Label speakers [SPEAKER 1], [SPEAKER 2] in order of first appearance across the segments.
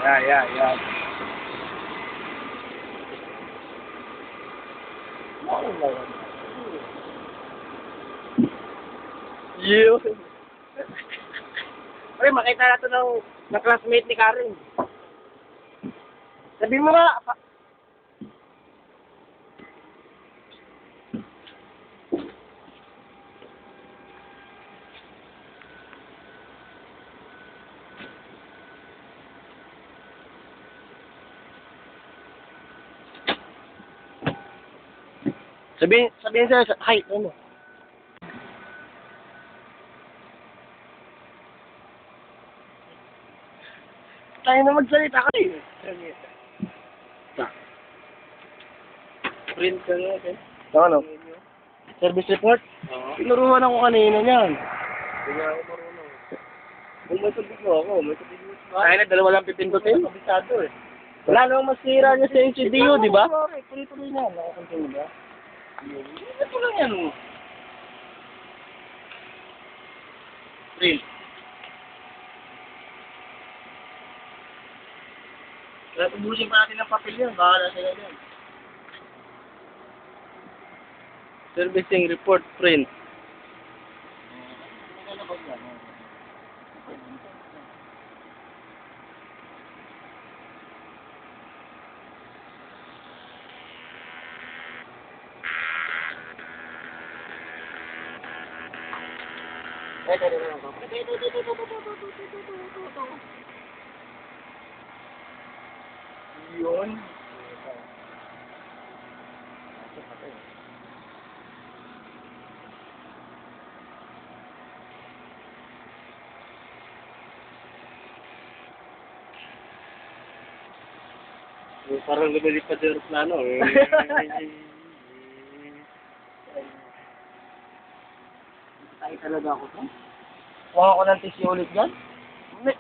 [SPEAKER 1] Yan. Yun. Pre, makita natin ng classmate ni Karen. Sabi mo nga, sabihin sa'yo, hi, ano? Tayo na magsalita ka eh.
[SPEAKER 2] Print ka nga, okay?
[SPEAKER 1] Ano? Service report?
[SPEAKER 2] Oo.
[SPEAKER 1] Tinuruan ako kanina niyan.
[SPEAKER 2] Hindi nga ako marunong. Kung may sabi mo ako, may sabi mo.
[SPEAKER 1] Tayo na, dalawa lang pipindutin.
[SPEAKER 2] Kabisado eh.
[SPEAKER 1] Wala namang masira niya sa HDO, di ba? Tuloy-tuloy na. Nakakontrol ba?
[SPEAKER 2] Ito lang yan mo. Print.
[SPEAKER 1] Kaya tubusin pa natin ng papel yan. Bahala sila yan.
[SPEAKER 2] Servicing report print.
[SPEAKER 1] Yun.
[SPEAKER 2] Parang lumilipad yung aeroplano eh.
[SPEAKER 1] Tayo talaga ako to. Kuha ko ng tissue ulit dyan. May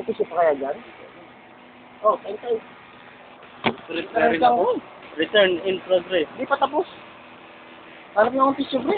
[SPEAKER 1] tissue pa kaya dyan? Oh, tayo.
[SPEAKER 2] Return in progress.
[SPEAKER 1] Hindi pa tapos. Hanap nga akong tissue, pre.